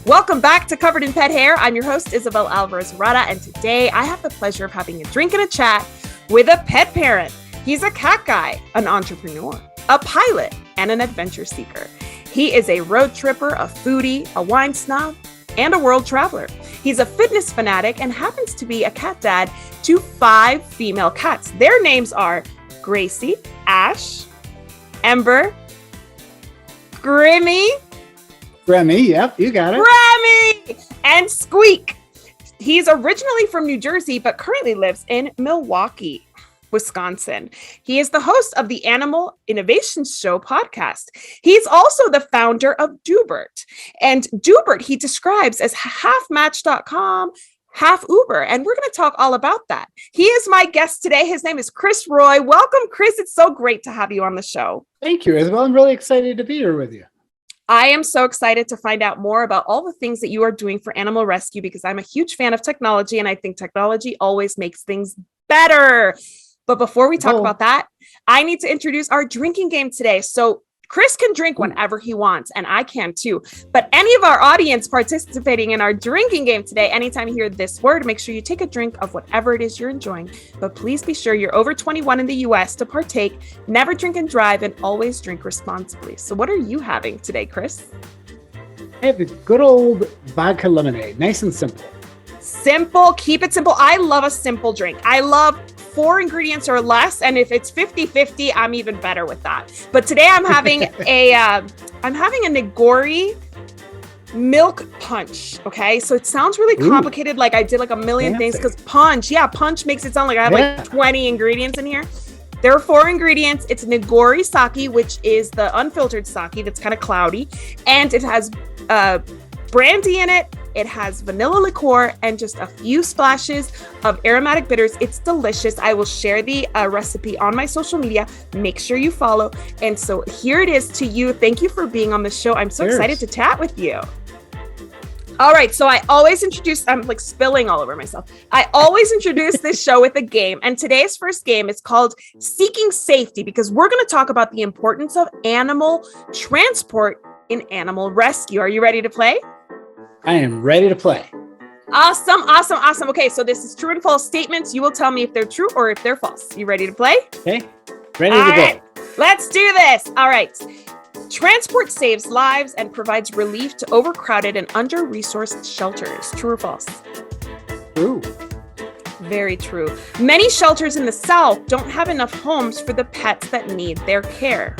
Welcome back to Covered in Pet Hair. I'm your host, Isabel Alvarez-Rada, and today I have the pleasure of having a drink and a chat with a pet parent. He's a cat guy, an entrepreneur, a pilot, and an adventure seeker. He is a road tripper, a foodie, a wine snob, and a world traveler. He's a fitness fanatic and happens to be a cat dad to 5 female cats. Their names are Gracie, Ash, Ember, Grimmy, yep, you got it. Grammy and Squeak. He's originally from New Jersey, but currently lives in Milwaukee, Wisconsin. He is the host of the Animal Innovation Show podcast. He's also the founder of Doobert. And Doobert, he describes as half Match.com, half Uber. And we're going to talk all about that. He is my guest today. His name is Chris Roy. Welcome, Chris. It's so great to have you on the show. Thank you, Isabel. I'm really excited to be here with you. I am so excited to find out more about all the things that you are doing for animal rescue because I'm a huge fan of technology and I think technology always makes things better. But before we talk about that, I need to introduce our drinking game today. So Chris can drink whenever he wants, and I can too. But any of our audience participating in our drinking game today, anytime you hear this word, make sure you take a drink of whatever it is you're enjoying. But please be sure you're over 21 in the US to partake. Never drink and drive, and always drink responsibly. So what are you having today, Chris? I have the good old vodka lemonade, nice and simple. Simple, keep it simple. I love a simple drink. I love 4 ingredients or less, and if it's 50-50, I'm even better with that. But today I'm having a Nigori milk punch. Okay, so it sounds really complicated, like I did like a million things because punch makes it sound like I have like 20 ingredients in here. There are 4 ingredients. It's Nigori sake, which is the unfiltered sake that's kind of cloudy, and it has brandy in it. It has vanilla liqueur and just a few splashes of aromatic bitters. It's delicious. I will share the recipe on my social media. Make sure you follow. And so here it is to you. Thank you for being on the show. I'm so excited to chat with you. All right. So I always introduce, I'm like spilling all over myself. I always introduce this show with a game. And today's first game is called Seeking Safety because we're going to talk about the importance of animal transport in animal rescue. Are you ready to play? I am ready to play. Awesome. Okay, so this is true and false statements. You will tell me if they're true or if they're false. You ready to play? Okay, ready to go. Let's do this. All right. Transport saves lives and provides relief to overcrowded and under-resourced shelters. True or false? True. Very true. Many shelters in the South don't have enough homes for the pets that need their care.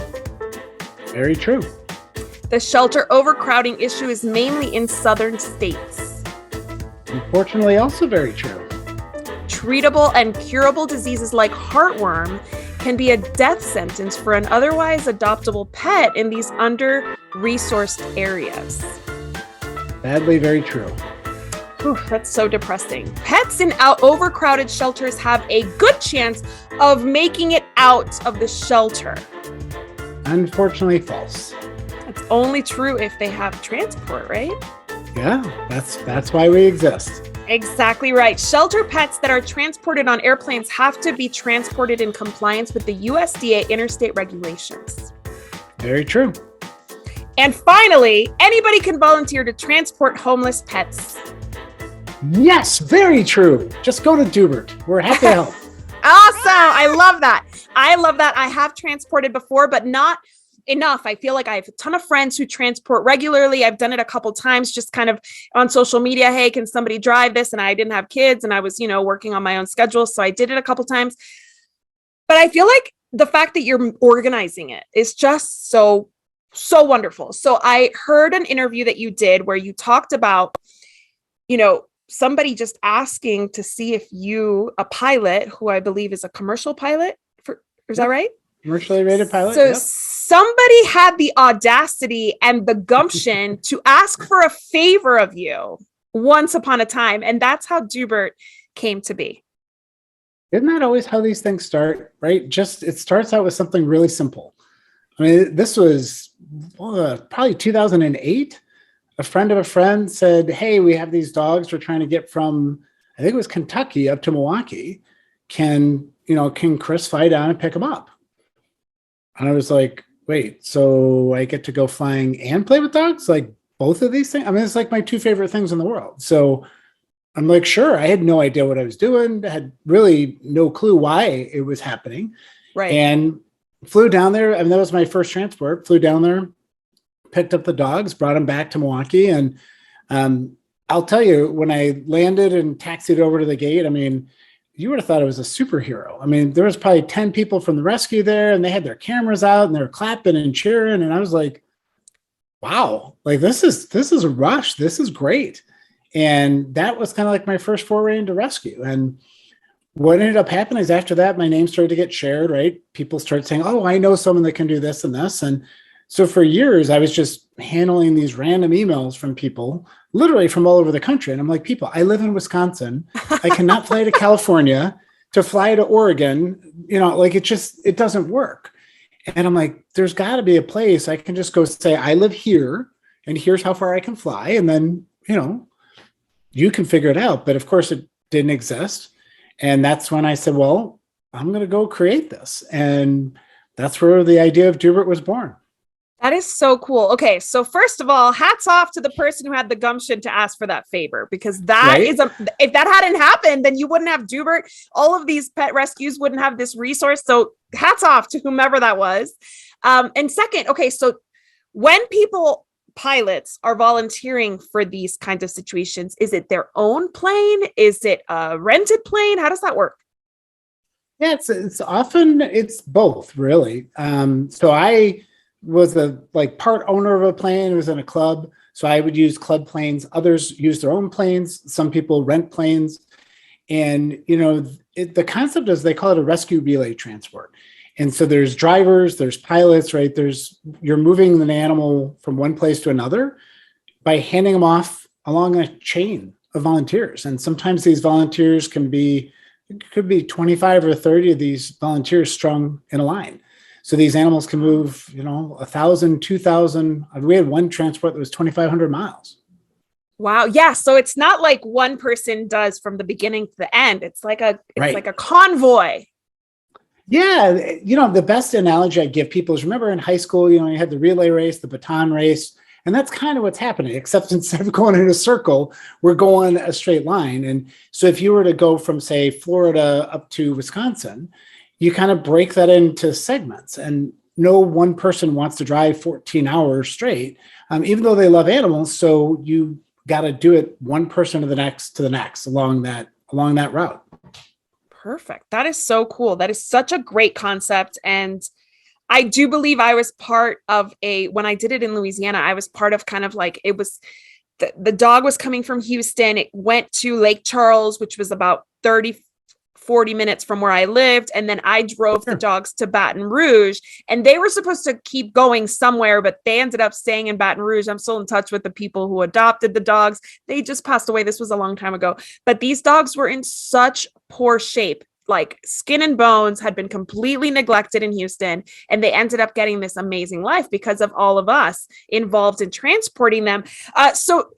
Very true. The shelter overcrowding issue is mainly in southern states. Unfortunately, also very true. Treatable and curable diseases like heartworm can be a death sentence for an otherwise adoptable pet in these under-resourced areas. Sadly, very true. Whew, that's so depressing. Pets in overcrowded shelters have a good chance of making it out of the shelter. Unfortunately, false. It's only true if they have transport, right? Yeah, that's why we exist. Exactly right. Shelter pets that are transported on airplanes have to be transported in compliance with the USDA interstate regulations. Very true. And finally, anybody can volunteer to transport homeless pets. Yes, very true. Just go to Doobert. We're happy to help. Awesome. I love that. I have transported before, but not enough. I feel like I have a ton of friends who transport regularly. I've done it a couple times, just kind of on social media. Hey, can somebody drive this? And I didn't have kids and I was, working on my own schedule. So I did it a couple times, but I feel like the fact that you're organizing it is just so wonderful. So I heard an interview that you did where you talked about, somebody just asking to see if a pilot who I believe is a commercial pilot is that right? Commercially rated pilot. So somebody had the audacity and the gumption to ask for a favor of you once upon a time. And that's how Doobert came to be. Isn't that always how these things start, right? It starts out with something really simple. I mean, this was probably 2008. A friend of a friend said, hey, we have these dogs we're trying to get from, I think it was Kentucky up to Milwaukee. Can Chris fly down and pick them up? And I was like, wait, so I get to go flying and play with dogs? Like both of these things? I mean, it's like my two favorite things in the world. So I'm like, sure. I had no idea what I was doing. I had really no clue why it was happening. Right. And flew down there. I mean, that was my first transport. Flew down there, picked up the dogs, brought them back to Milwaukee. And I'll tell you, when I landed and taxied over to the gate, I mean, you would have thought it was a superhero. I mean, there was probably 10 people from the rescue there, and they had their cameras out and they were clapping and cheering. And I was like, wow, like this is a rush. This is great. And that was kind of like my first foray into rescue. And what ended up happening is after that, my name started to get shared, right? People started saying, oh, I know someone that can do this and this. And so for years, I was just handling these random emails from people, literally from all over the country. And I'm like, people, I live in Wisconsin. I cannot fly to California to fly to Oregon. You know, like it doesn't work. And I'm like, there's got to be a place I can just go say, I live here and here's how far I can fly. And then, you know, you can figure it out. But of course, it didn't exist. And that's when I said, well, I'm going to go create this. And that's where the idea of Doobert was born. That is so cool. Okay, so first of all, hats off to the person who had the gumption to ask for that favor, because that Right? is if that hadn't happened, then you wouldn't have Doobert. All of these pet rescues wouldn't have this resource. So hats off to whomever that was. And second, okay, so when pilots are volunteering for these kinds of situations, is it their own plane? Is it a rented plane? How does that work? Yeah, it's often it's both, really. So I was part owner of a plane. It was in a club, so I would use club planes. Others use their own planes. Some people rent planes, and you know the concept is they call it a rescue relay transport. And so there's drivers, there's pilots, right? You're moving an animal from one place to another by handing them off along a chain of volunteers. And sometimes these volunteers could be 25 or 30 of these volunteers strung in a line. So these animals can move, 1,000, 2,000. We had one transport that was 2,500 miles. Wow. Yeah. So it's not like one person does from the beginning to the end. It's like a convoy. Yeah. The best analogy I give people is, remember in high school, you had the relay race, the baton race, and that's kind of what's happening, except instead of going in a circle, we're going a straight line. And so if you were to go from, say, Florida up to Wisconsin, you kind of break that into segments, and no one person wants to drive 14 hours straight, even though they love animals. So you got to do it one person to the next along that route. Perfect. That is so cool. That is such a great concept. And I do believe I was part of when I did it in Louisiana, I was part of kind of like, it was, the dog was coming from Houston. It went to Lake Charles, which was about 40 minutes from where I lived. And then I drove the dogs to Baton Rouge, and they were supposed to keep going somewhere, but they ended up staying in Baton Rouge. I'm still in touch with the people who adopted the dogs. They just passed away. This was a long time ago, but these dogs were in such poor shape, like skin and bones, had been completely neglected in Houston. And they ended up getting this amazing life because of all of us involved in transporting them. So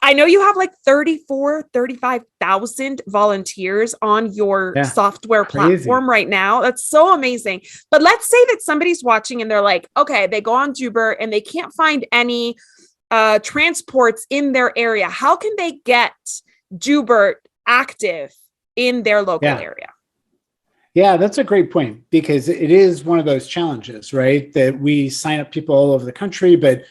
I know you have like 35,000 volunteers on your software platform right now. That's so amazing. But let's say that somebody's watching and they're like, okay, they go on Doobert and they can't find any transports in their area. How can they get Doobert active in their local area? Yeah, that's a great point, because it is one of those challenges, right? That we sign up people all over the country, but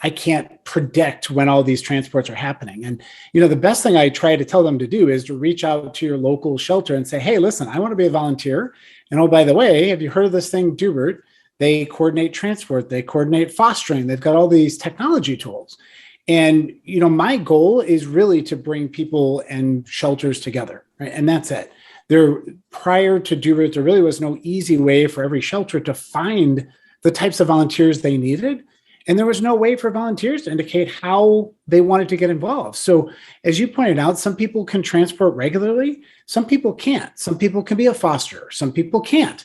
I can't predict when all these transports are happening. And, the best thing I try to tell them to do is to reach out to your local shelter and say, hey, listen, I want to be a volunteer. And oh, by the way, have you heard of this thing, Doobert? They coordinate transport, they coordinate fostering. They've got all these technology tools. And, my goal is really to bring people and shelters together, right? And that's it. Prior to Doobert, there really was no easy way for every shelter to find the types of volunteers they needed. And there was no way for volunteers to indicate how they wanted to get involved. So as you pointed out, some people can transport regularly. Some people can't. Some people can be a foster. Some people can't.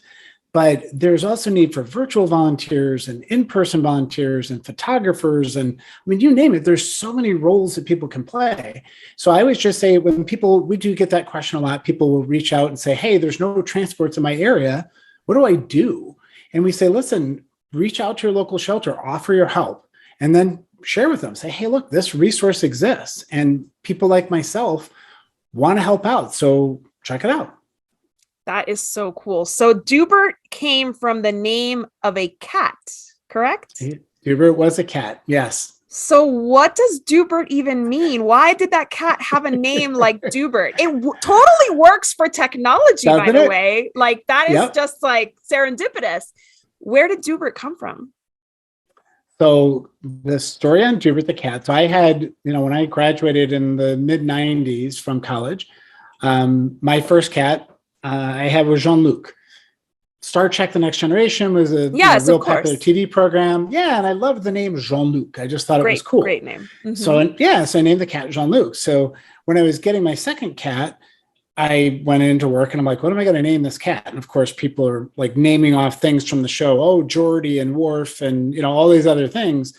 But there's also need for virtual volunteers and in-person volunteers and photographers. And you name it, there's so many roles that people can play. So I always just say, we do get that question a lot. People will reach out and say, hey, there's no transports in my area. What do I do? And we say, listen, reach out to your local shelter, offer your help, and then share with them, say, hey, look, this resource exists and people like myself want to help out. So check it out. That is so cool. So Doobert came from the name of a cat, correct? Doobert was a cat. Yes. So what does Doobert even mean? Why did that cat have a name like Doobert? It totally works for technology, Doesn't by the it? way. Like that is Yep. just like serendipitous. Where did Doobert come from? So the story on Doobert the cat. So I had, when I graduated in the mid 90s from college, my first cat I had was Jean-Luc. Star Trek: The Next Generation was a real popular TV program. Yeah, and I loved the name Jean-Luc. I just thought it was cool. Great name. Mm-hmm. So I named the cat Jean-Luc. So when I was getting my second cat, I went into work and I'm like, what am I going to name this cat? And of course, people are like naming off things from the show. Oh, Geordie and Worf and, all these other things.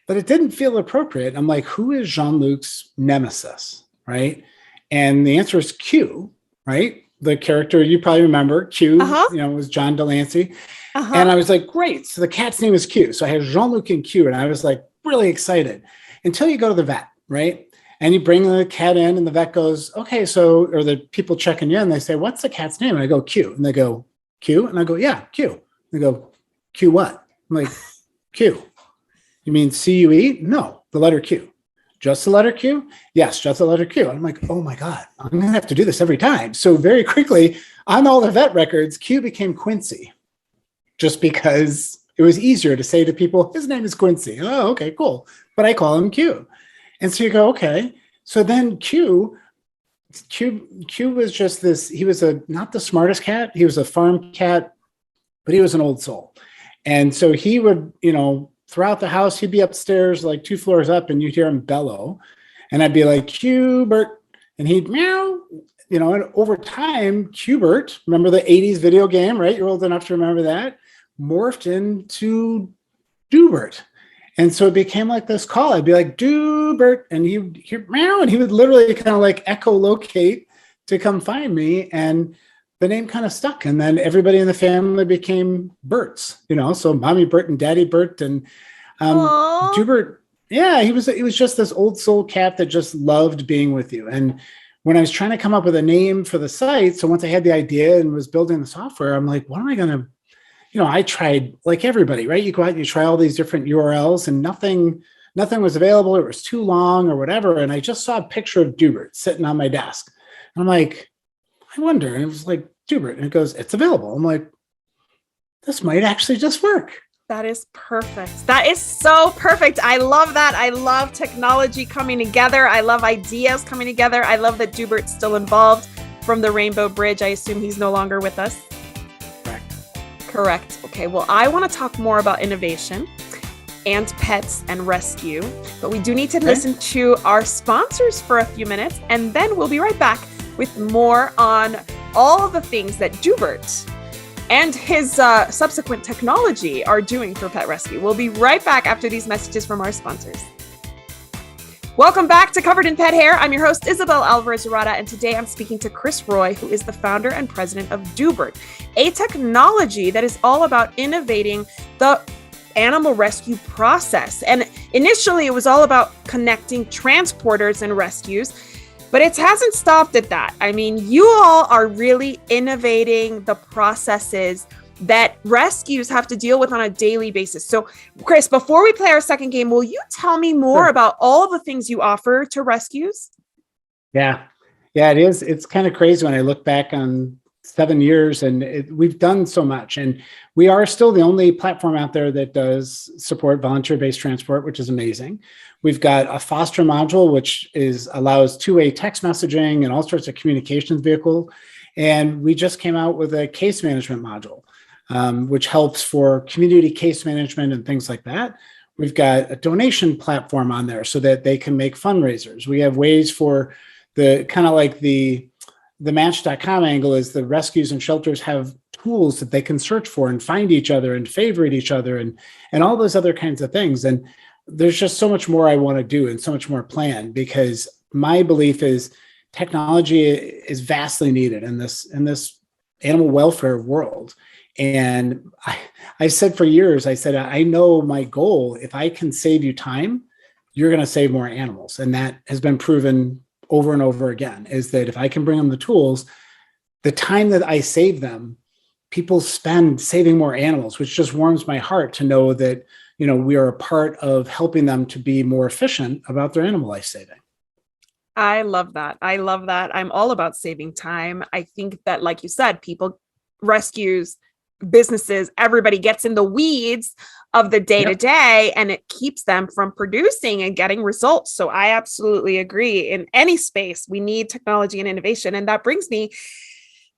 But it didn't feel appropriate. I'm like, who is Jean-Luc's nemesis, right? And the answer is Q, right? The character you probably remember, Q, was John Delancey. And I was like, great. So the cat's name is Q. So I had Jean-Luc and Q, and I was like really excited until you go to the vet, right? And you bring the cat in and the vet goes, okay, or the people checking you in, they say, what's the cat's name? And I go, Q. And they go, Q? And I go, yeah, Q. And they go, Q what? I'm like, Q. You mean C-U-E? No, the letter Q. Just the letter Q? Yes, just the letter Q. And I'm like, oh my God, I'm going to have to do this every time. So very quickly, on all the vet records, Q became Quincy, just because it was easier to say to people, his name is Quincy. Oh, okay, cool. But I call him Q. And so you go, okay. So then Q was just this, he was not the smartest cat. He was a farm cat, but he was an old soul. And so he would, throughout the house, he'd be upstairs, like 2 floors up, and you'd hear him bellow. And I'd be like, Qbert. And he'd meow, and over time, Qbert, remember the 80s video game, right? You're old enough to remember that, morphed into Doobert. And so it became like this call. I'd be like, Doobert. And he'd hear meow, and he would literally kind of like echolocate to come find me. And the name kind of stuck. And then everybody in the family became Berts, so Mommy Bert and Daddy Bert. And Doobert, yeah, it was just this old soul cat that just loved being with you. And when I was trying to come up with a name for the site, so once I had the idea and was building the software, I'm like, what am I going to, I tried like everybody, right? You go out and you try all these different URLs and nothing was available. It was too long or whatever. And I just saw a picture of Doobert sitting on my desk. And I'm like, I wonder. And it was like Doobert. And it goes, it's available. I'm like, this might actually just work. That is perfect. That is so perfect. I love that. I love technology coming together. I love ideas coming together. I love that Doobert's still involved from the Rainbow Bridge. I assume he's no longer with us. Correct. Okay. Well, I want to talk more about innovation and pets and rescue, but we do need to listen to our sponsors for a few minutes, and then we'll be right back with more on all of the things that Doobert and his subsequent technology are doing for pet rescue. We'll be right back after these messages from our sponsors. Welcome back to Covered in Pet Hair. I'm your host, Isabel Alvarez-Urata, and today I'm speaking to Chris Roy, who is the founder and president of Doobert, a technology that is all about innovating the animal rescue process. And initially, it was all about connecting transporters and rescues, but it hasn't stopped at that. I mean, you all are really innovating the processes that rescues have to deal with on a daily basis. So, Chris, before we play our second game, will you tell me more about all the things you offer to rescues? Yeah, it is. It's kind of crazy when I look back on 7 years and we've done so much. And we are still the only platform out there that does support volunteer-based transport, which is amazing. We've got a foster module, which allows two-way text messaging and all sorts of communications vehicle. And we just came out with a case management module, which helps for community case management and things like that. We've got a donation platform on there so that they can make fundraisers. We have ways for the kind of like the Match.com angle is the rescues and shelters have tools that they can search for and find each other and favorite each other and all those other kinds of things. And there's just so much more I want to do and so much more planned, because my belief is technology is vastly needed in this animal welfare world. And I said for years, I know my goal, if I can save you time, you're going to save more animals. And that has been proven over and over again, is that if I can bring them the tools, the time that I save them, people spend saving more animals, which just warms my heart to know that, we are a part of helping them to be more efficient about their animal life saving. I love that. I love that. I'm all about saving time. I think that, like you said, people, rescues, businesses, everybody gets in the weeds of the day to day, and it keeps them from producing and getting results. So I absolutely agree. In any space, we need technology and innovation. And that brings me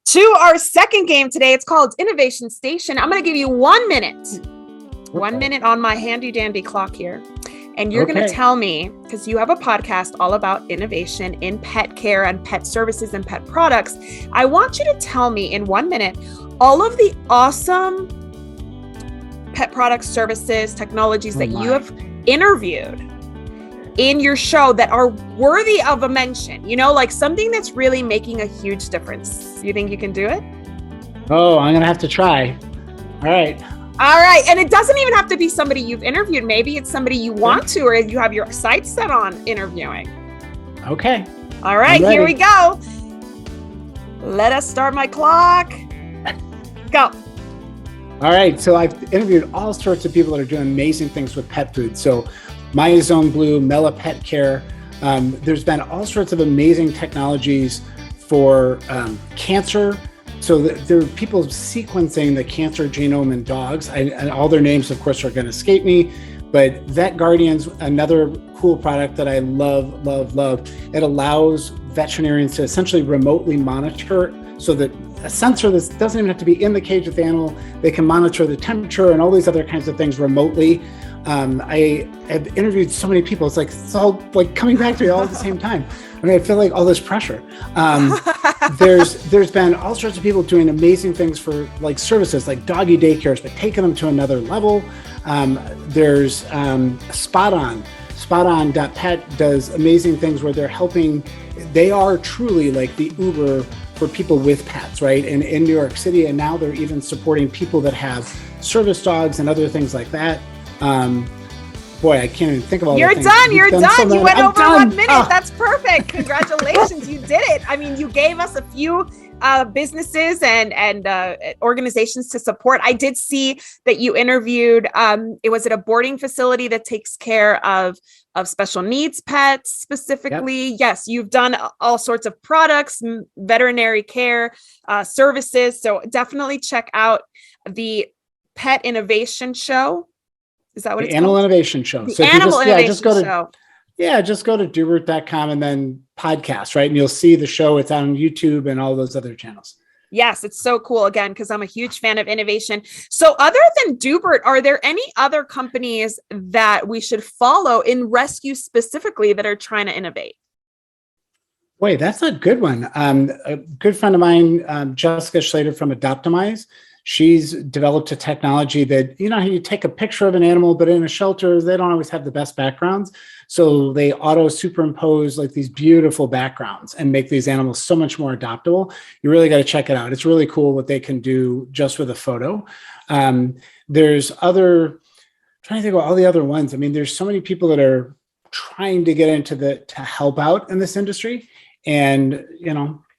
to our second game today. It's called Innovation Station. I'm going to give you 1 minute. 1 minute on my handy dandy clock here. And you're going to tell me, because you have a podcast all about innovation in pet care and pet services and pet products. I want you to tell me in 1 minute all of the awesome pet products, services, technologies that you have interviewed in your show that are worthy of a mention, like something that's really making a huge difference. You think you can do it? Oh, I'm going to have to try. All right. And it doesn't even have to be somebody you've interviewed. Maybe it's somebody you want to, or you have your sights set on interviewing. Okay. All right, here we go. Let us start my clock. Go. All right. So I've interviewed all sorts of people that are doing amazing things with pet food. So Maya Zone Blue, Mela Pet Care. There's been all sorts of amazing technologies for cancer. So there are people sequencing the cancer genome in dogs. And all their names, of course, are going to escape me. But Vet Guardian's another cool product that I love, love, love. It allows veterinarians to essentially remotely monitor, so that a sensor that doesn't even have to be in the cage with the animal, they can monitor the temperature and all these other kinds of things remotely. I have interviewed so many people. It's all like coming back to me all at the same time. I feel like all this pressure. There's been all sorts of people doing amazing things for like services like doggy daycares, but taking them to another level. There's Spot On Pet does amazing things where they're helping. They are truly like the Uber for people with pets, right? And in New York City, and now they're even supporting people that have service dogs and other things like that. Boy, I can't even think of all You're the done. You're done. So you went I'm over done. 1 minute. That's perfect. Congratulations. You did it. I mean, you gave us a few businesses and organizations to support. I did see that you interviewed, it was at a boarding facility that takes care of special needs pets specifically. Yep. Yes, you've done all sorts of products, veterinary care, services. So definitely check out the Pet Innovation Show. Is that what it's Animal called? Innovation Show. The Animal Innovation Show. Just go to dubert.com and then podcast, right? And you'll see the show. It's on YouTube and all those other channels. Yes, it's so cool, again, because I'm a huge fan of innovation. So other than Doobert, are there any other companies that we should follow in rescue specifically that are trying to innovate? Wait, that's a good one. A good friend of mine, Jessica Schlater from Adoptimize, she's developed a technology that, how you take a picture of an animal, but in a shelter, they don't always have the best backgrounds. So they auto superimpose like these beautiful backgrounds and make these animals so much more adoptable. You really got to check it out. It's really cool what they can do just with a photo. There's I'm trying to think of all the other ones. I mean, there's so many people that are trying to get into to help out in this industry. And,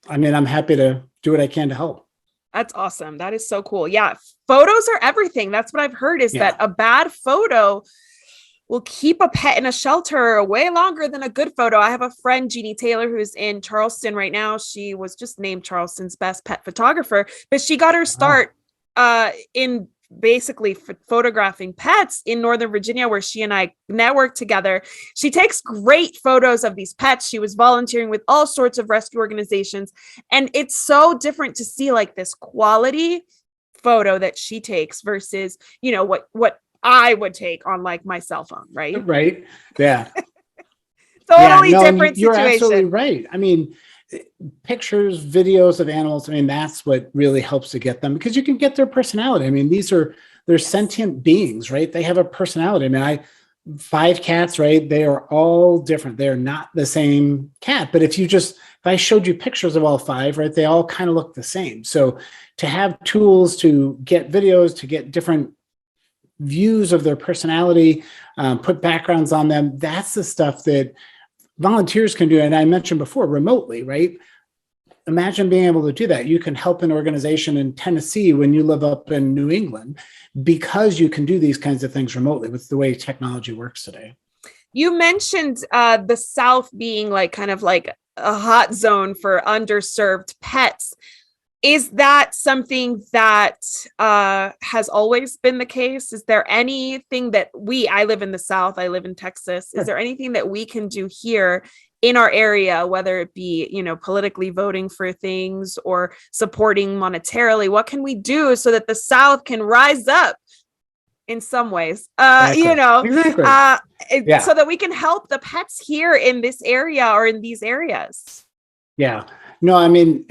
I'm happy to do what I can to help. That's awesome. That is so cool. Yeah. Photos are everything. That's what I've heard, is that a bad photo will keep a pet in a shelter way longer than a good photo. I have a friend, Jeannie Taylor, who's in Charleston right now. She was just named Charleston's best pet photographer, but she got her start in basically photographing pets in Northern Virginia, where she and I networked together. She takes great photos of these pets. She was volunteering with all sorts of rescue organizations. And it's so different to see like this quality photo that she takes versus, what I would take on like my cell phone, right? Right. Yeah. Totally different you're situation. Absolutely right. I mean, pictures, videos of animals, that's what really helps to get them, because you can get their personality. I mean, they're sentient beings, right? They have a personality. I mean, 5 cats, right? They are all different. They're not the same cat. But if I showed you pictures of all 5, right, they all kind of look the same. So to have tools to get videos, to get different views of their personality, put backgrounds on them. That's the stuff that volunteers can do. And I mentioned before, remotely, right? Imagine being able to do that. You can help an organization in Tennessee when you live up in New England because you can do these kinds of things remotely with the way technology works today. You mentioned the South being like kind of like a hot zone for underserved pets. Is that something that has always been the case? Is there anything that I live in the South, I live in Texas. Is there anything that we can do here in our area, whether it be, politically voting for things or supporting monetarily? What can we do so that the South can rise up in some ways, Exactly. So that we can help the pets here in this area or in these areas? Yeah. No, I mean,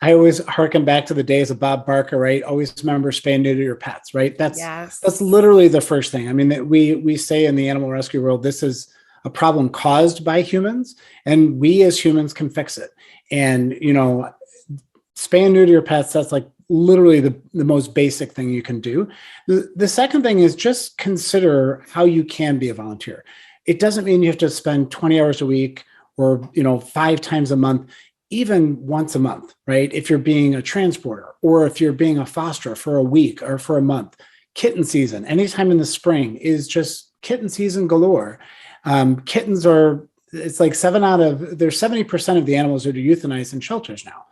I always harken back to the days of Bob Barker, right? Always remember spay and neuter your pets, right? That's literally the first thing. I mean, that we say in the animal rescue world, this is a problem caused by humans, and we as humans can fix it. And, spay and neuter your pets, that's like literally the most basic thing you can do. The second thing is just consider how you can be a volunteer. It doesn't mean you have to spend 20 hours a week or, 5 times a month, even once a month, right? If you're being a transporter or if you're being a fosterer for a week or for a month. Kitten season, anytime in the spring, is just kitten season galore. Kittens it's like there's 70% of the animals that are euthanized in shelters now.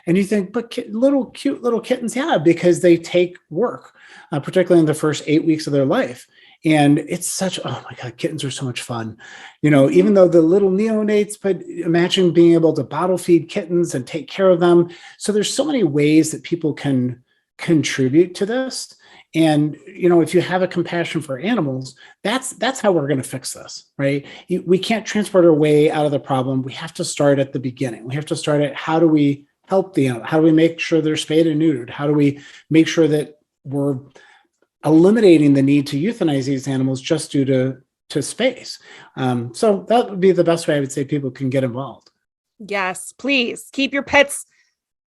And you think, but cute little kittens, yeah, because they take work, particularly in the first 8 weeks of their life. And it's oh my God, kittens are so much fun. Even though the little neonates, but imagine being able to bottle feed kittens and take care of them. So there's so many ways that people can contribute to this. And, if you have a compassion for animals, that's how we're going to fix this, right? We can't transport our way out of the problem. We have to start at the beginning. We have to start at how do we help the animal? How do we make sure they're spayed and neutered? How do we make sure that we're eliminating the need to euthanize these animals just due to space? So that would be the best way I would say people can get involved. Yes, please keep your pets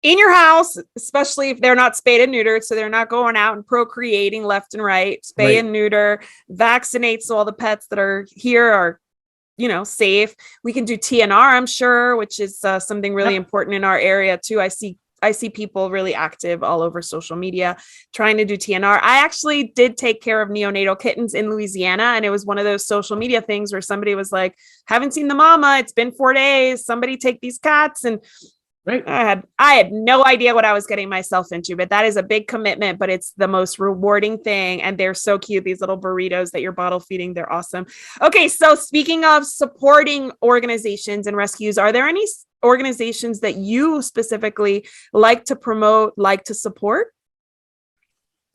in your house, especially if they're not spayed and neutered, so they're not going out and procreating left and right. Spay and neuter, vaccinate so all the pets that are here are, safe. We can do TNR, I'm sure, which is something really important in our area too. I see people really active all over social media trying to do TNR. I actually did take care of neonatal kittens in Louisiana, and it was one of those social media things where somebody was like, haven't seen the mama, it's been 4 days, somebody take these cats. And right. I had no idea what I was getting myself into, but that is a big commitment, but it's the most rewarding thing. And they're so cute. These little burritos that you're bottle feeding, they're awesome. Okay. So speaking of supporting organizations and rescues, are there any organizations that you specifically like to promote, like to support?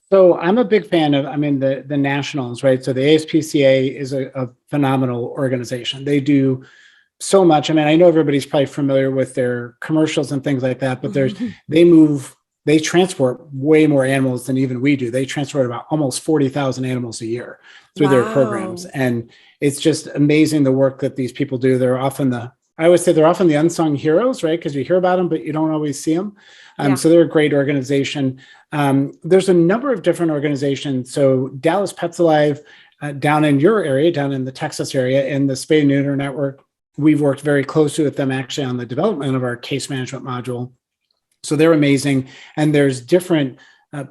So I'm a big fan of, the nationals, right? So the ASPCA is a phenomenal organization. They do so much. I know everybody's probably familiar with their commercials and things like that, but they transport way more animals than even we do. They transport about almost 40,000 animals a year through their programs. And it's just amazing the work that these people do. I always say they're often the unsung heroes, right? Because you hear about them, but you don't always see them. So they're a great organization. There's a number of different organizations. So Dallas Pets Alive, down in your area, down in the Texas area, and the Spay and Neuter Network, we've worked very closely with them actually on the development of our case management module. So they're amazing. And there's different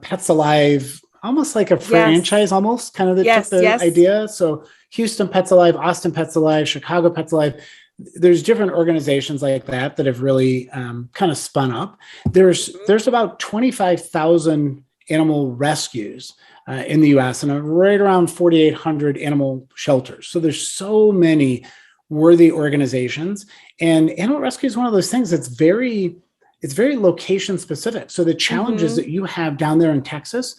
Pets Alive, almost like a franchise, almost kind of the idea. So Houston Pets Alive, Austin Pets Alive, Chicago Pets Alive. There's different organizations like that have really kind of spun up. There's about 25,000 animal rescues in the US and right around 4,800 animal shelters. So there's so many worthy organizations, and animal rescue is one of those things that's very location specific. So the challenges that you have down there in Texas,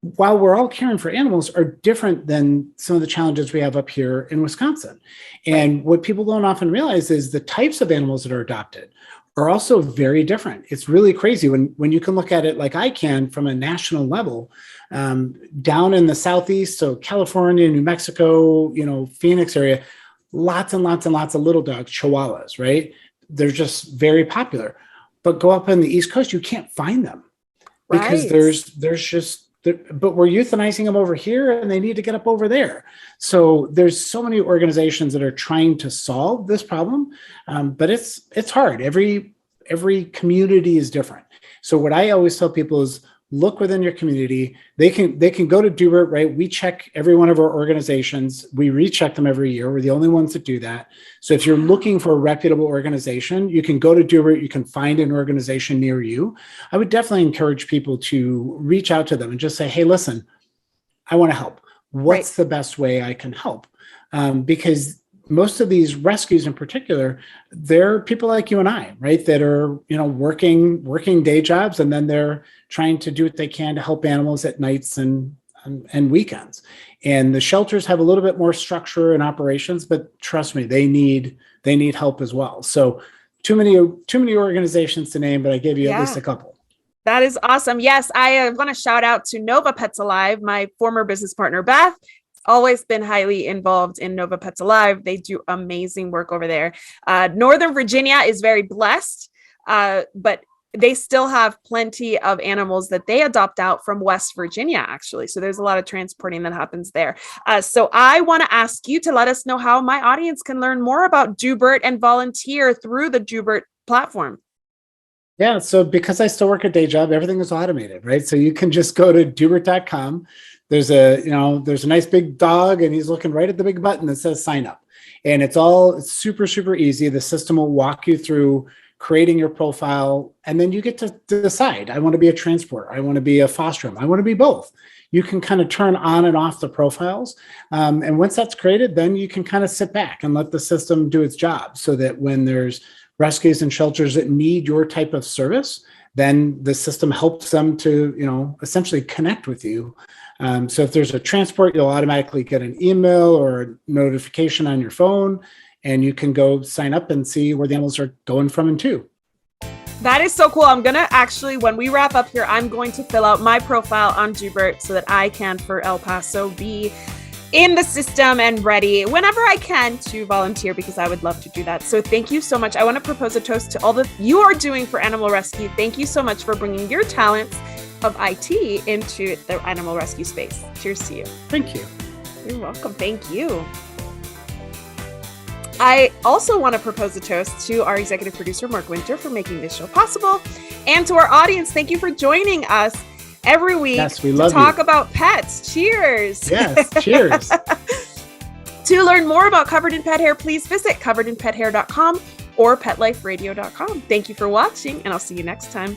while we're all caring for animals, are different than some of the challenges we have up here in Wisconsin. And what people don't often realize is the types of animals that are adopted are also very different. It's really crazy when you can look at it like I can from a national level. Down in the Southeast, so California, New Mexico, Phoenix area, lots and lots and lots of little dogs, Chihuahuas, right? They're just very popular. But go up on the East Coast, you can't find them because there's but we're euthanizing them over here and they need to get up over there. So there's so many organizations that are trying to solve this problem, but it's hard. Every community is different. So what I always tell people is look within your community. They can go to Doobert, right? We check every one of our organizations. We recheck them every year. We're the only ones that do that. So if you're looking for a reputable organization, you can go to Doobert. You can find an organization near you. I would definitely encourage people to reach out to them and just say, hey, listen, I want to help. What's the best way I can help? Because most of these rescues in particular, they're people like you and I, right? That are, working day jobs, and then they're trying to do what they can to help animals at nights and weekends. And the shelters have a little bit more structure and operations, but trust me, they need help as well. So too many organizations to name, but I gave you at least a couple. That is awesome. Yes, I want to shout out to Nova Pets Alive, my former business partner, Beth. Always been highly involved in Nova Pets Alive. They do amazing work over there. Northern Virginia is very blessed, but they still have plenty of animals that they adopt out from West Virginia, actually. So there's a lot of transporting that happens there. So I want to ask you to let us know how my audience can learn more about Doobert and volunteer through the Doobert platform. Yeah, so because I still work a day job, everything is automated, right? So you can just go to dubert.com. There's a nice big dog, and he's looking right at the big button that says sign up. And it's super, super easy. The system will walk you through creating your profile, and then you get to decide, I want to be a transporter, I want to be a foster home, I want to be both. You can kind of turn on and off the profiles. And once that's created, then you can kind of sit back and let the system do its job, so that when there's rescues and shelters that need your type of service, then the system helps them to, essentially connect with you. So if there's a transport, you'll automatically get an email or a notification on your phone, and you can go sign up and see where the animals are going from and to. That is so cool. I'm going to actually, when we wrap up here, I'm going to fill out my profile on Doobert so that I can, for El Paso, be in the system and ready whenever I can to volunteer, because I would love to do that. So thank you so much. I want to propose a toast to all that you are doing for animal rescue. Thank you so much for bringing your talents of IT into the animal rescue space. Cheers to you. Thank you. You're welcome. Thank you. I also want to propose a toast to our executive producer, Mark Winter, for making this show possible. And to our audience, thank you for joining us every week to talk about pets. Cheers. Yes, cheers. To learn more about Covered in Pet Hair, please visit coveredinpethair.com or petliferadio.com. Thank you for watching, and I'll see you next time.